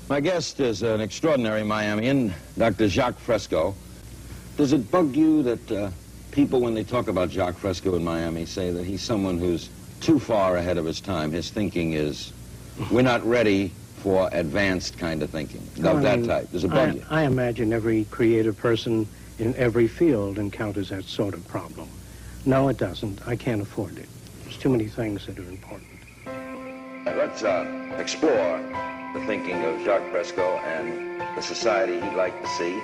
My guest is an extraordinary Miamian, Dr. Jacques Fresco. Does it bug you that people, when they talk about Jacques Fresco in Miami, say that he's someone who's too far ahead of his time? His thinking is, we're not ready for advanced kind of thinking, of that type. Does it bug you? I imagine every creative person in every field encounters that sort of problem. No, it doesn't. I can't afford it. There's too many things that are important. Let's explore the thinking of Jacques Fresco and the society he'd like to see.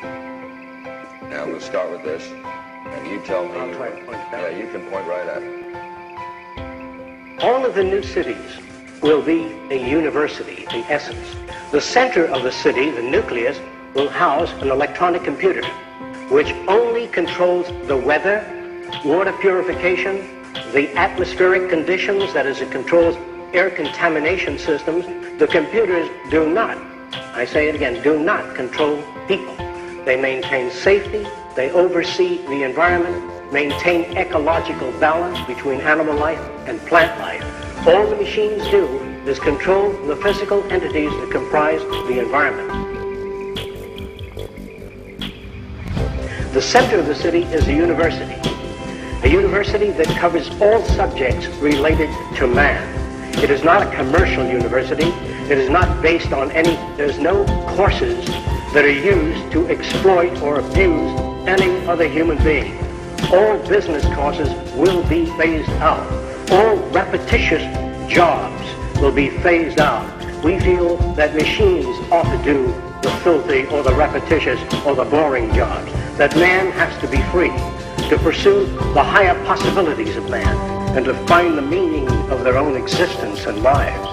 Now, we'll start with this, and you tell me. I'll try to point that. Yeah, you can point right at it. All of the new cities will be a university, in essence. The center of the city, the nucleus, will house an electronic computer, which only controls the weather, water purification, the atmospheric conditions, that is, it controls air contamination systems. The computers do not, I say it again, do not control people. They maintain safety, they oversee the environment, maintain ecological balance between animal life and plant life. All the machines do is control the physical entities that comprise the environment. The center of the city is a university that covers all subjects related to man. It is not a commercial university. It is not based on there's no courses that are used to exploit or abuse any other human being. All business courses will be phased out. All repetitious jobs will be phased out. We feel that machines ought to do the filthy or the repetitious or the boring jobs. That man has to be free to pursue the higher possibilities of man and to find the meaning of their own existence and lives.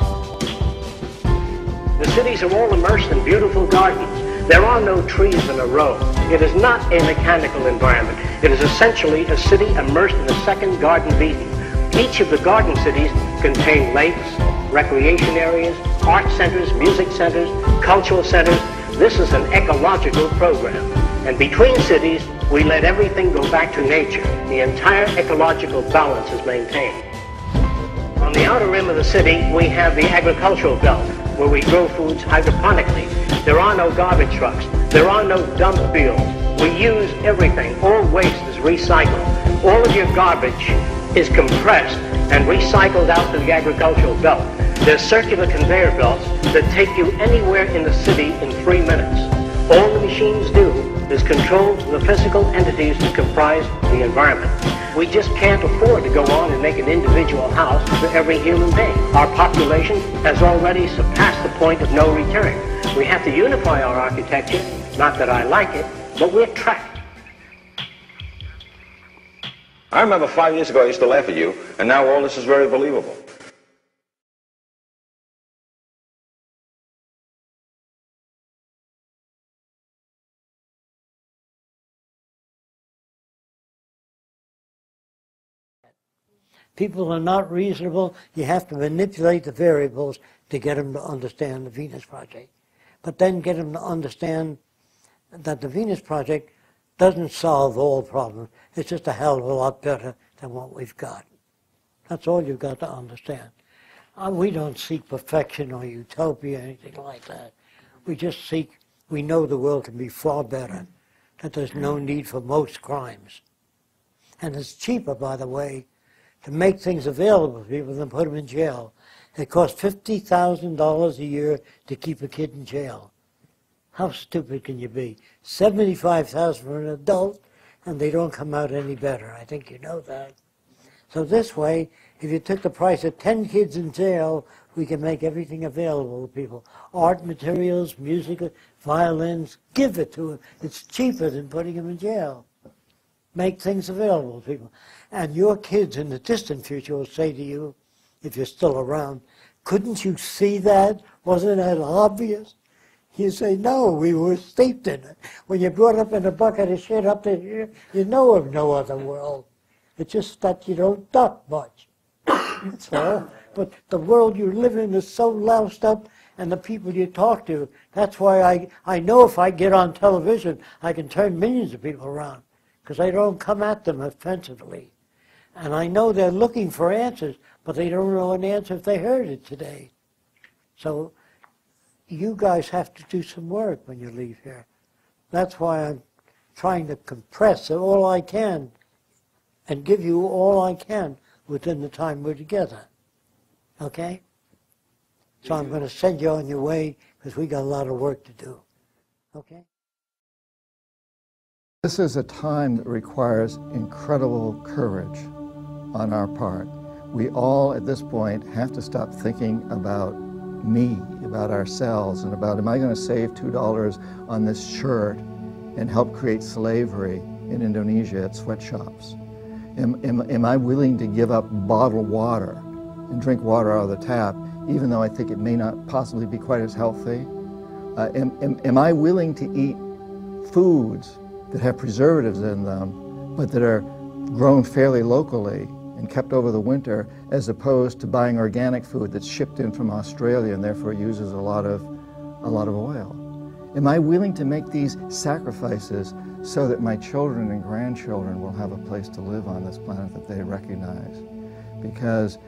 The cities are all immersed in beautiful gardens. There are no trees in a row. It is not a mechanical environment. It is essentially a city immersed in a second Garden of Eden. Each of the garden cities contain lakes, recreation areas, art centers, music centers, cultural centers. This is an ecological program. And between cities, we let everything go back to nature. The entire ecological balance is maintained. On the outer rim of the city, we have the agricultural belt, where we grow foods hydroponically. There are no garbage trucks. There are no dump fields. We use everything. All waste is recycled. All of your garbage is compressed and recycled out to the agricultural belt. There's circular conveyor belts that take you anywhere in the city in 3 minutes. All the machines do is control the physical entities that comprise the environment. We just can't afford to go on and make an individual house for every human being. Our population has already surpassed the point of no return. We have to unify our architecture. Not that I like it, but we're trapped. I remember 5 years ago I used to laugh at you, and now all this is very believable. People are not reasonable. You have to manipulate the variables to get them to understand the Venus Project. But then get them to understand that the Venus Project doesn't solve all problems. It's just a hell of a lot better than what we've got. That's all you've got to understand. We don't seek perfection or utopia or anything like that. We just seek, we know the world can be far better, that there's no need for most crimes. And it's cheaper, by the way, to make things available to people than put them in jail. It costs $50,000 a year to keep a kid in jail. How stupid can you be? $75,000 for an adult, and they don't come out any better. I think you know that. So this way, if you took the price of 10 kids in jail, we can make everything available to people. Art materials, music, violins, give it to them. It's cheaper than putting them in jail. Make things available to people. And your kids in the distant future will say to you, if you're still around, couldn't you see that? Wasn't that obvious? You say, no, we were steeped in it. When you're brought up in a bucket of shit up to here, you know of no other world. It's just that you don't duck much. That's all. But the world you live in is so loused up, and the people you talk to, that's why I know if I get on television, I can turn millions of people around, because I don't come at them offensively. And I know they're looking for answers, but they don't know an answer if they heard it today. So you guys have to do some work when you leave here. That's why I'm trying to compress all I can and give you all I can within the time we're together. Okay? So I'm going to send you on your way because we got a lot of work to do. Okay? This is a time that requires incredible courage on our part. We all, at this point, have to stop thinking about me, about ourselves, and about, am I going to save $2 on this shirt and help create slavery in Indonesia at sweatshops? Am I willing to give up bottled water and drink water out of the tap, even though I think it may not possibly be quite as healthy? Am I willing to eat foods that have preservatives in them, but that are grown fairly locally and kept over the winter, as opposed to buying organic food that's shipped in from Australia and therefore uses a lot of oil? Am I willing to make these sacrifices so that my children and grandchildren will have a place to live on this planet that they recognize? Because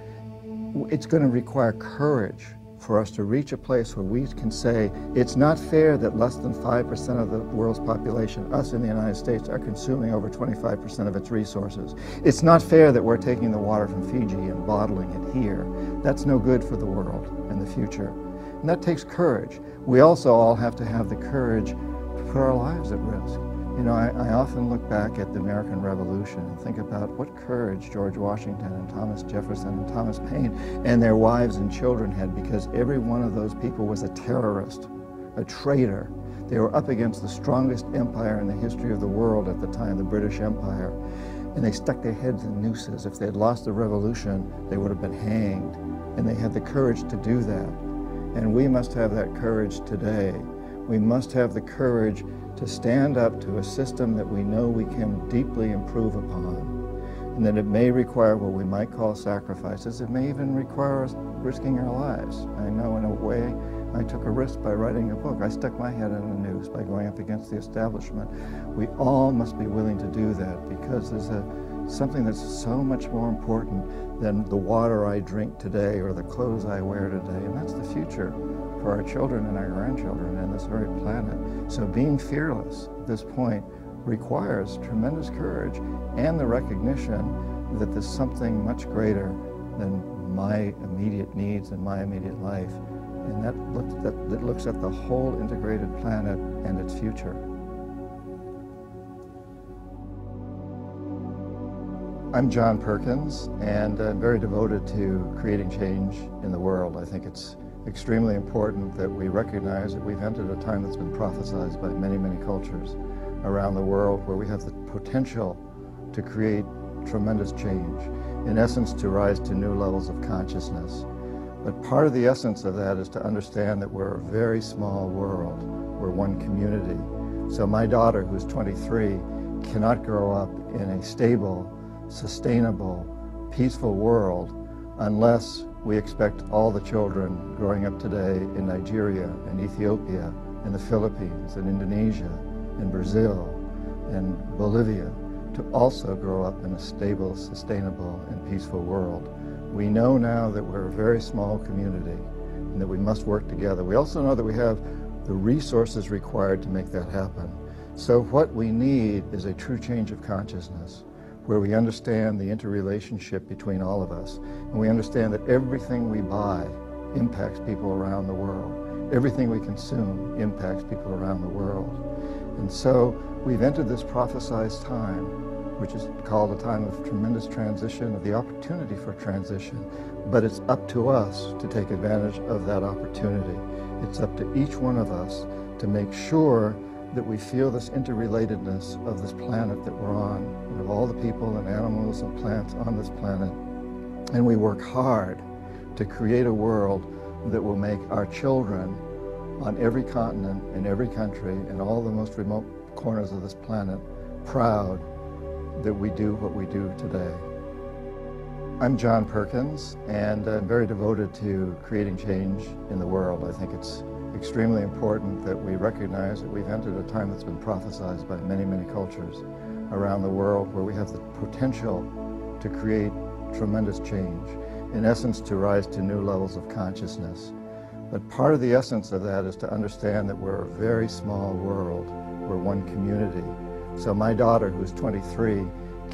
it's going to require courage for us to reach a place where we can say, it's not fair that less than 5% of the world's population, us in the United States, are consuming over 25% of its resources. It's not fair that we're taking the water from Fiji and bottling it here. That's no good for the world in the future. And that takes courage. We also all have to have the courage to put our lives at risk. You know, I often look back at the American Revolution and think about what courage George Washington and Thomas Jefferson and Thomas Paine and their wives and children had, because every one of those people was a terrorist, a traitor. They were up against the strongest empire in the history of the world at the time, the British Empire, and they stuck their heads in nooses. If they had lost the revolution, they would have been hanged, and they had the courage to do that. And we must have that courage today. We must have the courage to stand up to a system that we know we can deeply improve upon, and that it may require what we might call sacrifices. It may even require us risking our lives. I know in a way I took a risk by writing a book. I stuck my head in the noose by going up against the establishment. We all must be willing to do that, because there's something that's so much more important than the water I drink today or the clothes I wear today, and that's the future for our children and our grandchildren and this very planet. So being fearless at this point requires tremendous courage and the recognition that there's something much greater than my immediate needs and my immediate life, and that looks at the whole integrated planet and its future. I'm John Perkins, and I'm very devoted to creating change in the world. I think it's extremely important that we recognize that we've entered a time that's been prophesized by many, many cultures around the world, where we have the potential to create tremendous change, in essence to rise to new levels of consciousness. But part of the essence of that is to understand that we're a very small world. We're one community. So my daughter, who's 23, cannot grow up in a stable, sustainable, peaceful world unless we expect all the children growing up today in Nigeria and Ethiopia and the Philippines and Indonesia and Brazil and Bolivia to also grow up in a stable, sustainable, and peaceful world. We know now that we're a very small community and that we must work together. We also know that we have the resources required to make that happen. So what we need is a true change of consciousness, where we understand the interrelationship between all of us, and we understand that everything we buy impacts people around the world. Everything we consume impacts people around the world. And so we've entered this prophesized time, which is called a time of tremendous transition, of the opportunity for transition, but it's up to us to take advantage of that opportunity. It's up to each one of us to make sure that we feel this interrelatedness of this planet that we're on, and of all the people and animals and plants on this planet. And we work hard to create a world that will make our children on every continent, in every country, in all the most remote corners of this planet, proud that we do what we do today. I'm John Perkins, and I'm very devoted to creating change in the world. I think it's extremely important that we recognize that we've entered a time that's been prophesized by many, many cultures around the world, where we have the potential to create tremendous change, in essence to rise to new levels of consciousness. But part of the essence of that is to understand that we're a very small world. We're one community. So my daughter, who's 23,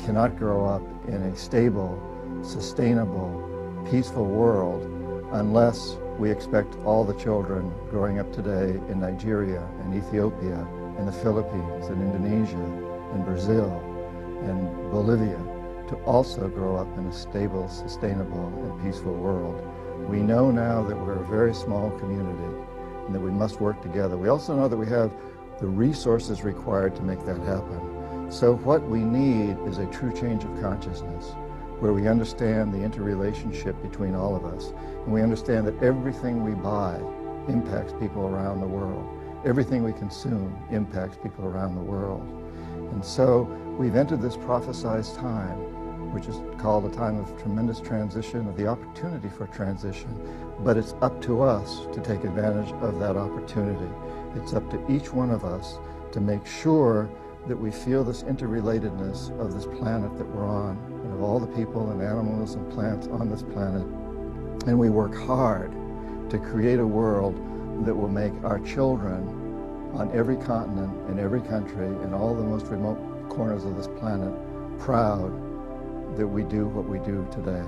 cannot grow up in a stable, sustainable, peaceful world unless we expect all the children growing up today in Nigeria and Ethiopia and the Philippines and Indonesia and Brazil and Bolivia to also grow up in a stable, sustainable, and peaceful world. We know now that we're a very small community and that we must work together. We also know that we have the resources required to make that happen. So what we need is a true change of consciousness, where we understand the interrelationship between all of us, and we understand that everything we buy impacts people around the world. Everything we consume impacts people around the world. And so we've entered this prophesized time, which is called a time of tremendous transition, of the opportunity for transition, but it's up to us to take advantage of that opportunity. It's up to each one of us to make sure that we feel this interrelatedness of this planet that we're on, and of all the people and animals and plants on this planet, and we work hard to create a world that will make our children on every continent, in every country, in all the most remote corners of this planet, proud that we do what we do today.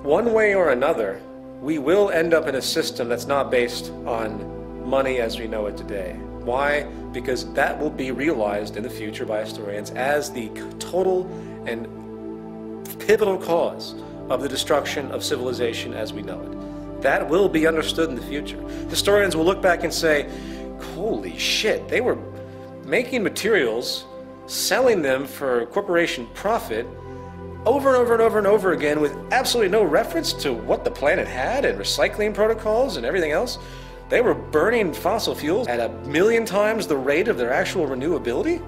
One way or another, we will end up in a system that's not based on money as we know it today. Why? Because that will be realized in the future by historians as the total and pivotal cause of the destruction of civilization as we know it. That will be understood in the future. Historians will look back and say, holy shit, they were making materials, selling them for corporation profit over and over and over and over again with absolutely no reference to what the planet had and recycling protocols and everything else. They were burning fossil fuels at 1,000,000 times the rate of their actual renewability.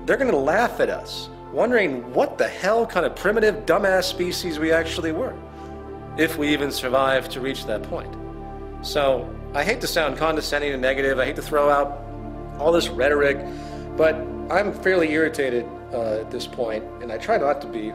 They're going to laugh at us, wondering what the hell kind of primitive, dumbass species we actually were, if we even survived to reach that point. So I hate to sound condescending and negative. I hate to throw out all this rhetoric, but I'm fairly irritated at this point, and I try not to be.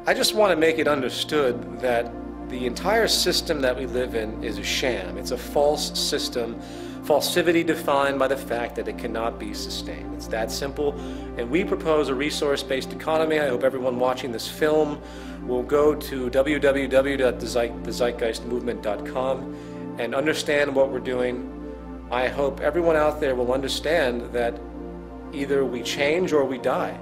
I just want to make it understood that the entire system that we live in is a sham. It's a false system, falsivity defined by the fact that it cannot be sustained. It's that simple, and we propose a resource-based economy. I hope everyone watching this film will go to www.thezeitgeistmovement.com and understand what we're doing. I hope everyone out there will understand that either we change or we die.